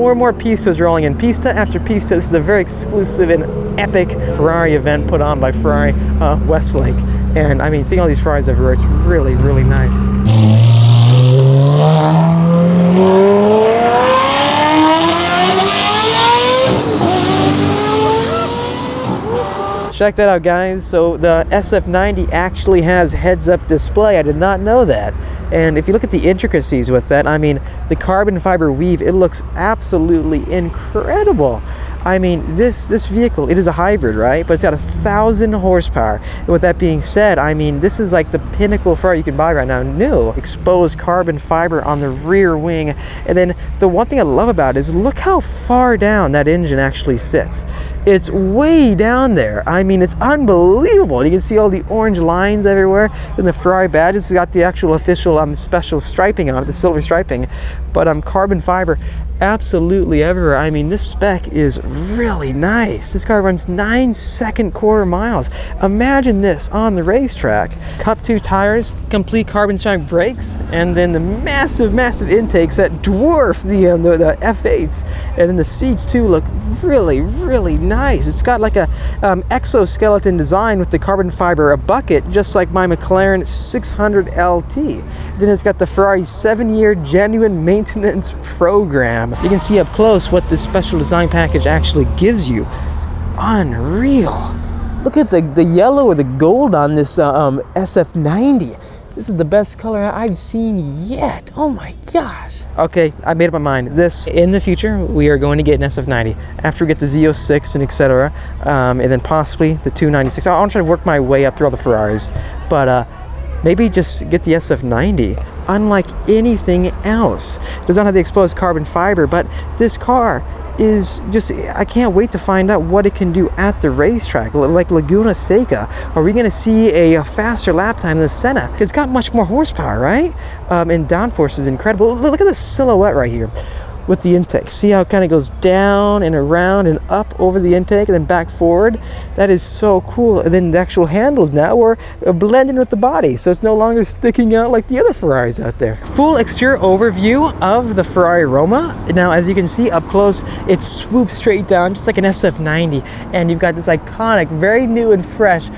more and more pistas rolling in. Pista after pista. This is a very exclusive and epic Ferrari event put on by Ferrari Westlake. And I mean, seeing all these Ferraris everywhere, it's really, really nice. Check that out, guys. So the SF90 actually has heads-up display. I did not know that. And if you look at the intricacies with that, I mean, the carbon fiber weave, it looks absolutely incredible. I mean, this vehicle, it is a hybrid, right? But it's got 1,000 horsepower. And with that being said, I mean, this is like the pinnacle Ferrari you can buy right now. New exposed carbon fiber on the rear wing. And then the one thing I love about it is look how far down that engine actually sits. It's way down there. I mean, it's unbelievable. You can see all the orange lines everywhere. And the Ferrari badge, it's got the actual official special striping on it, the silver striping. But carbon fiber absolutely everywhere. I mean, this spec is really nice. This car runs 9-second quarter miles. Imagine this on the racetrack. Cup 2 tires, complete carbon ceramic brakes, and then the massive, massive intakes that dwarf the F8s. And then the seats too look really, really nice. It's got like a exoskeleton design with the carbon fiber bucket, just like my McLaren 600 LT. Then it's got the Ferrari 7-year genuine maintenance program. You can see up close what this special design package actually gives you. Unreal. Look at the yellow or the gold on this SF90. This is the best color I've seen yet. Oh my gosh. Okay, I made up my mind. This, in the future, we are going to get an SF90. After we get the Z06 and etc. And then possibly the 296. I want to try to work my way up through all the Ferraris. But maybe just get the SF90. Unlike anything else. It does not have the exposed carbon fiber, but this car is just, I can't wait to find out what it can do at the racetrack. Like Laguna Seca, are we going to see a faster lap time than the Senna? It's got much more horsepower, right? And downforce is incredible. Look at the silhouette right here with the intake. See how it kind of goes down and around and up over the intake and then back forward. That is so cool. And then the actual handles now are blending with the body, so it's no longer sticking out like the other Ferraris out there. Full exterior overview of the Ferrari Roma. Now, as you can see up close, it swoops straight down just like an SF90, and you've got this iconic, very new and fresh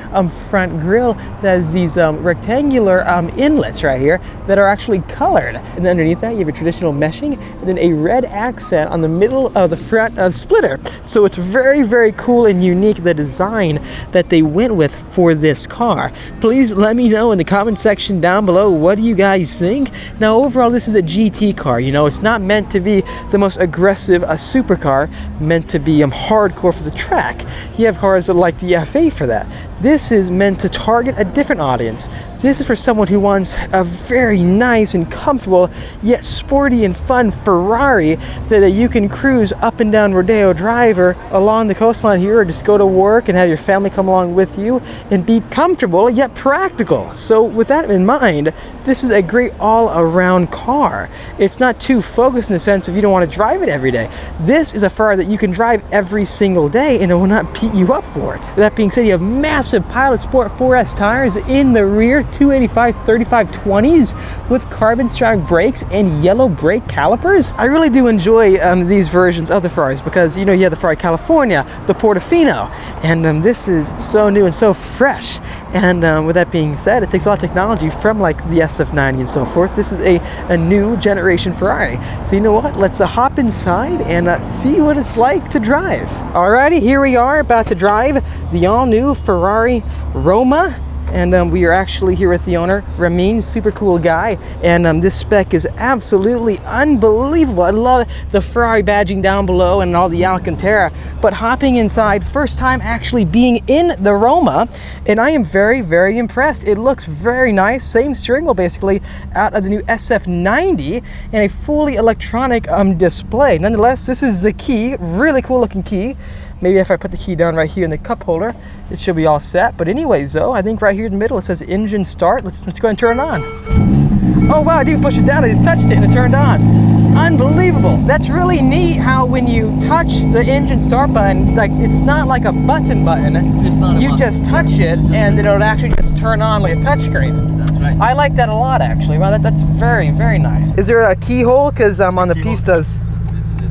front grille that has these rectangular inlets right here that are actually colored. And then underneath that, you have a traditional meshing and then a red accent on the middle of the front splitter. So it's very, very cool and unique, the design that they went with for this car. Please let me know in the comment section down below, what do you guys think? Now, overall, this is a GT car. You know, it's not meant to be the most aggressive supercar, meant to be hardcore for the track. You have cars that like the F8 for that. This is meant to target a different audience. This is for someone who wants a very nice and comfortable, yet sporty and fun Ferrari that you can cruise up and down Rodeo Drive or along the coastline here, or just go to work and have your family come along with you and be comfortable yet practical. So with that in mind, this is a great all-around car. It's not too focused in the sense of you don't want to drive it every day. This is a Ferrari that you can drive every single day and it will not beat you up for it. That being said, you have massive Pilot Sport 4S tires in the rear, 285 35/20s with carbon ceramic brakes and yellow brake calipers. I really do enjoy these versions of the Ferraris because, you know, you have the Ferrari California, the Portofino, and this is so new and so fresh. And with that being said, it takes a lot of technology from like the SF90 and so forth. This is a new generation Ferrari. So you know what? Let's hop inside and see what it's like to drive. Alrighty, here we are about to drive the all-new Ferrari Roma. And we are actually here with the owner, Ramin, super cool guy. And this spec is absolutely unbelievable. I love the Ferrari badging down below and all the Alcantara. But hopping inside, first time actually being in the Roma, and I am very, very impressed. It looks very nice. Same steering wheel basically out of the new SF90 and a fully electronic display. Nonetheless, this is the key, really cool looking key. Maybe if I put the key down right here in the cup holder, it should be all set. But anyways though, I think right here in the middle it says engine start. Let's go and turn it on. Oh wow, I didn't push it down, I just touched it and it turned on. Unbelievable. That's really neat how when you touch the engine start button, like it's not like a button. It's not you just touch it and it'll actually just turn on like a touchscreen. That's right. I like that a lot actually. Wow, that's very, very nice. Is there a keyhole? Because I'm on the pistas. This is it.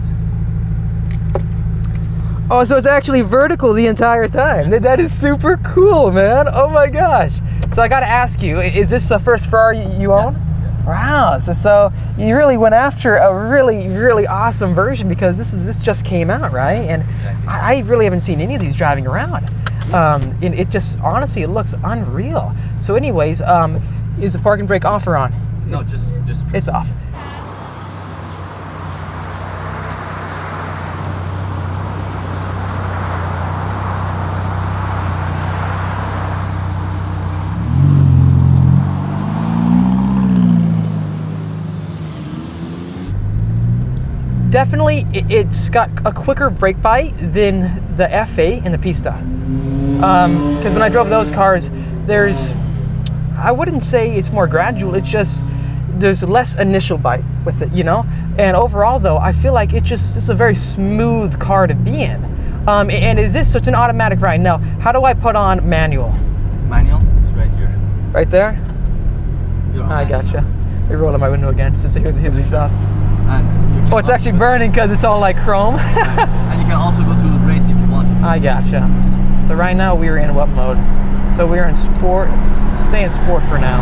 Oh, so it's actually vertical the entire time. That is super cool, man. Oh my gosh. So I gotta ask you, is this the first Ferrari you own? Yes. Wow, so you really went after a really awesome version, because this just came out, right? And Exactly. I really haven't seen any of these driving around. And it just, honestly, it looks unreal. So anyways, is the park and brake off or on? No, just It's off. Definitely, it's got a quicker brake bite than the F8 and the Pista. Because when I drove those cars, I wouldn't say it's more gradual, it's just, there's less initial bite with it, you know? And overall though, I feel like it's a very smooth car to be in. And so it's an automatic right now. How do I put on manual? Manual is right here. Right there? You're on I manual. gotcha. Let me roll up my window again just to hear the exhaust. And you can Oh, it's also actually go- burning because it's all like chrome. And you can also go to race if you want. I gotcha. So right now we are in what mode? So we are in sport. Let's stay in sport for now.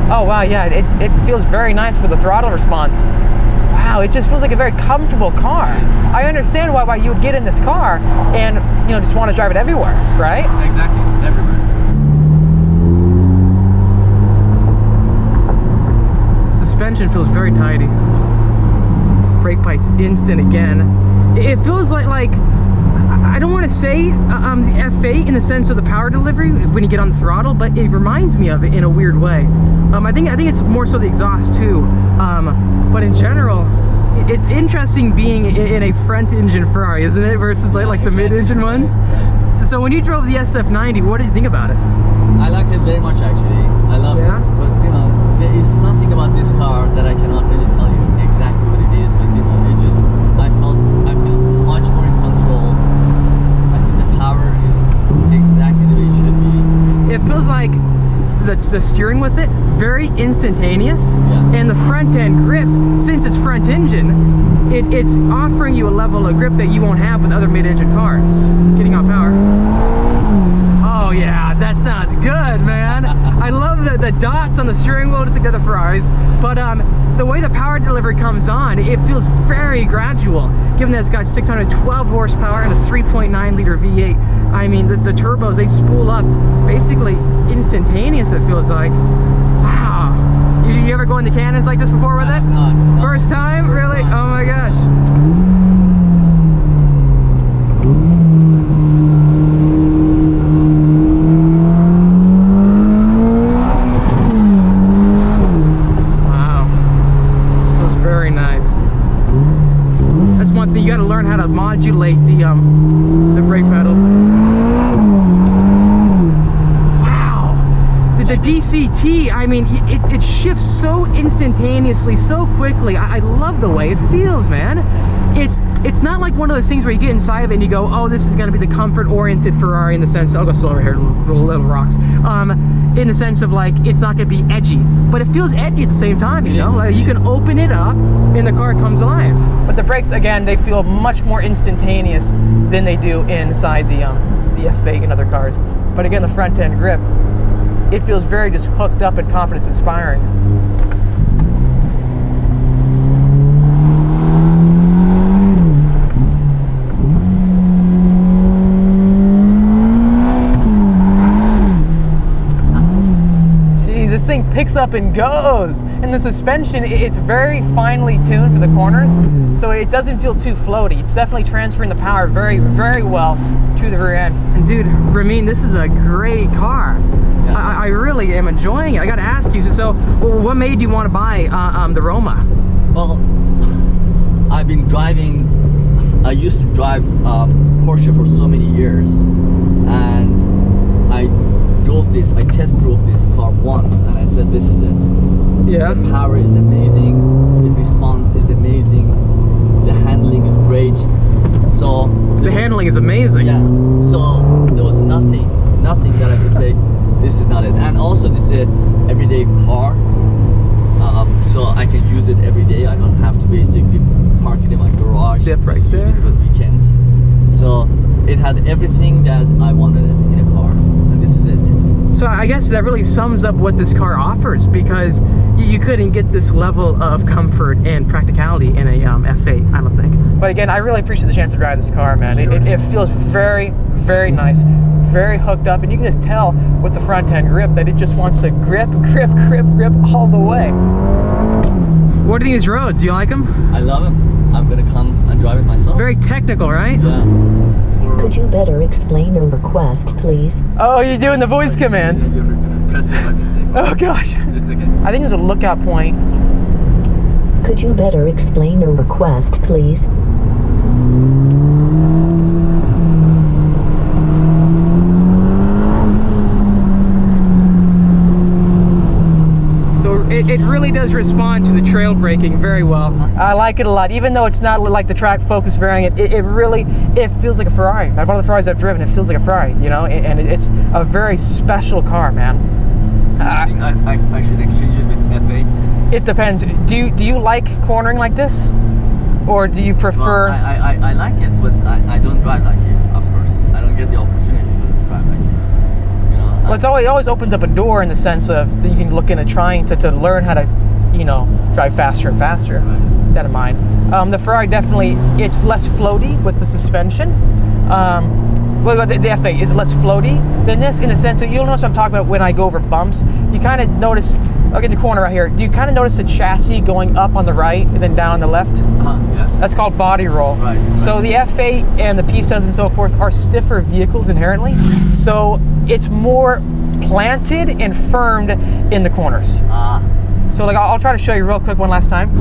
Oh wow, yeah, it feels very nice with the throttle response. Wow, it just feels like a very comfortable car. I understand why you would get in this car and just want to drive it everywhere, right? Exactly, everywhere. Suspension feels very tidy. Brake bites instant again. It feels like I don't want to say the F8 in the sense of the power delivery when you get on the throttle, but it reminds me of it in a weird way. I think it's more so the exhaust too. But in general, it's interesting being in a front engine Ferrari, isn't it, versus like the mid-engine ones? Right. So when you drove the SF90, what did you think about it? I like it very much actually. I love Yeah? it. But there is something about this car that I cannot really tell you exactly what it is. But it just I feel much more in control. I think the power is exactly the way it should be. It feels like the steering with it, very instantaneous. Yeah. And the front end grip, since it's front engine, it's offering you a level of grip that you won't have with other mid-engine cars. Getting on power. Oh yeah, that sounds good, man. I love the dots on the steering wheel, just like the other Ferraris. But the way the power delivery comes on, it feels very gradual, given that it's got 612 horsepower and a 3.9 liter V8. I mean, the turbos, they spool up basically instantaneous, it feels like. Wow. You ever go into cannons like this before with it? No. First time? Really? time. Oh my gosh. Wow. Feels very nice. That's one thing, you gotta learn how to modulate the brake pedal. The DCT, I mean, it shifts so instantaneously, so quickly. I love the way it feels, man. It's not like one of those things where you get inside of it and you go, oh, this is going to be the comfort-oriented Ferrari in the sense, I'll go slower here, little rocks. In the sense of like, it's not going to be edgy, but it feels edgy at the same time, you know? Like, you can open it up and the car comes alive. But the brakes, again, they feel much more instantaneous than they do inside the F8 and other cars. But again, the front end grip, it feels very just hooked up and confidence inspiring. Jeez, this thing picks up and goes. And the suspension, it's very finely tuned for the corners, so it doesn't feel too floaty. It's definitely transferring the power very, very well to the rear end. And dude, Ramin, this is a great car. I really am enjoying it. I gotta ask you, so what made you want to buy the Roma? Well, I've been driving, I used to drive Porsche for so many years, and I test drove this car once, and I said, this is it. Yeah. The power is amazing, the response is amazing, the handling is great. So The handling is amazing. yeah, so there was nothing that I could say this is not it. And also this is an everyday car. so I can use it every day. I don't have to basically park it in my garage. Dip right just there. use it on weekends. So it had everything that I wanted in a car, and this is it. So I guess that really sums up what this car offers, because you couldn't get this level of comfort and practicality in a F8, I don't think. But again, I really appreciate the chance to drive this car, man. Sure. It feels very, very nice, very hooked up, and you can just tell with the front end grip that it just wants to grip all the way. What are these roads? Do you like them? I love it. I'm gonna come and drive it myself. Very technical, right? Yeah. Could you better explain your request, please? Oh, you're doing the voice commands. Pressed it by mistake. Oh gosh. It's okay. I think there's a lookout point. Could you better explain your request, please? So it really does respond to the trail braking very well. I like it a lot, even though it's not like the track focus variant. It really feels like a Ferrari. One of the Ferraris I've driven, it feels like a Ferrari, you know, and it's a very special car, man. I think I should exchange it with F8. It depends. Do you like cornering like this, or do you prefer? Well, I like it, but I don't drive like it. Of course, I don't get the opportunity to drive like it. You know. Well, it always opens up a door in the sense of that you can look into trying to learn how to, you know, drive faster and faster. Right. That in mind. The Ferrari definitely, it's less floaty with the suspension. Well, the F8 is less floaty than this in the sense that you'll notice what I'm talking about when I go over bumps. You kind of notice, I'll get the corner right here. Do you kind of notice the chassis going up on the right and then down on the left? Yes. That's called body roll. Right. So the F8 and the P7s and so forth are stiffer vehicles inherently. So it's more planted and firmed in the corners. So like I'll try to show you real quick one last time.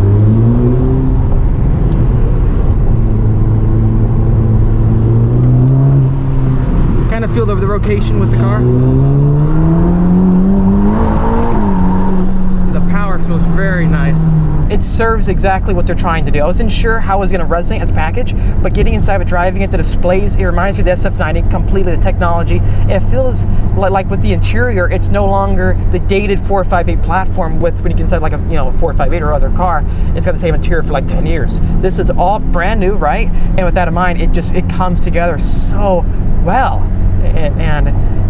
Kind of feel the rotation with the car. The power feels very nice. It serves exactly what they're trying to do. I wasn't sure how it was going to resonate as a package, but getting inside of it, driving it, the displays, it reminds me of the SF90 completely, the technology. It feels like with the interior, it's no longer the dated 458 platform with when you can set like a 458 or other car. It's got the same interior for like 10 years. This is all brand new, right? And with that in mind, it comes together so well. And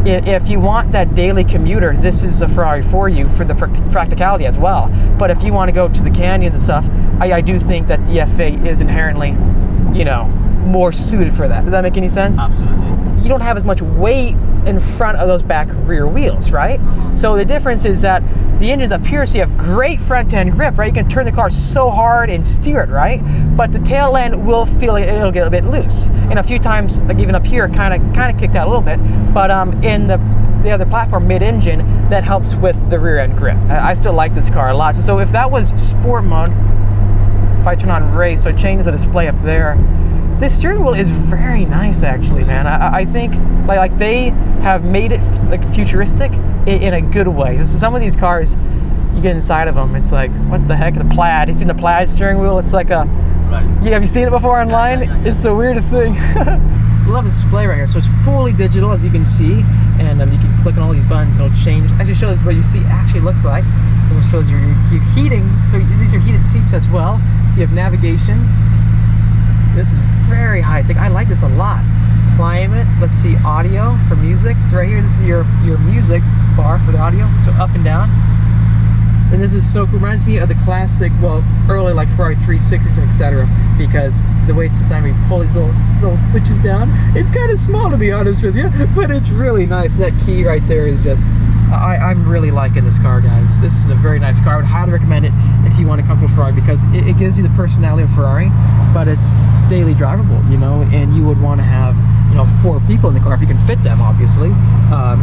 if you want that daily commuter, this is a Ferrari for you for the practicality as well. But if you want to go to the canyons and stuff, I do think that the F8 is inherently, more suited for that. Does that make any sense? Absolutely. You don't have as much weight in front of those back rear wheels, right? So the difference is that the engine's up here, so you have great front end grip, right? You can turn the car so hard and steer it, right? But the tail end will feel like it'll get a bit loose. And a few times, like even up here, kind of kicked out a little bit. But in the other platform, mid-engine, that helps with the rear end grip. I still like this car a lot. So if that was sport mode, if I turn on race, so I change the display up there, this steering wheel is very nice, actually, man. I think like they have made it like futuristic in a good way. So some of these cars, you get inside of them, it's like, what the heck? The plaid. You seen the plaid steering wheel? It's like a. Right. Yeah, have you seen it before online? Yeah. It's the weirdest thing. Love the display right here. So it's fully digital, as you can see, and you can click on all these buttons and it'll change. Actually shows what you see actually looks like. It shows your heating. So these are heated seats as well. So you have navigation. This is very high tech. I like this a lot. Climate. Let's see, audio for music. So right here, this is your music bar for the audio. So up and down. And this is so cool. Reminds me of the classic, well, early like Ferrari 360s and etc. Because the way it's designed, we pull these little switches down. It's kind of small, to be honest with you, but it's really nice. That key right there is just. I'm really liking this car, guys. This is a very nice car. I would highly recommend it if you want a comfortable Ferrari because it gives you the personality of Ferrari, but it's daily drivable, and you would want to have 4 people in the car if you can fit them, obviously.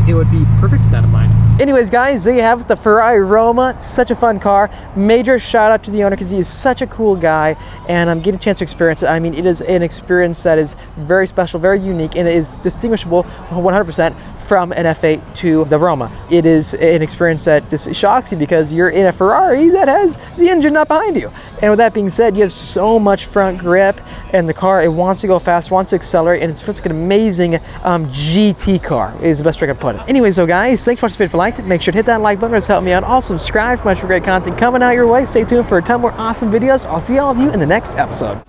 It would be perfect with that in mind. Anyways, guys, there you have it, the Ferrari Roma. Such a fun car. Major shout out to the owner because he is such a cool guy, and I'm getting a chance to experience it. I mean, it is an experience that is very special, very unique, and it is distinguishable 100% from an F8 to the Roma. It is an experience that just shocks you because you're in a Ferrari that has the engine up behind you. And with that being said, you have so much front grip, and the car, it wants to go fast, wants to accelerate, and it's going to amazing GT car is the best way I can put it. Anyway, so guys, thanks for watching this video. If you liked it, make sure to hit that like button. It's helping me out. Also subscribe for much more great content coming out your way. Stay tuned for a ton more awesome videos. I'll see all of you in the next episode.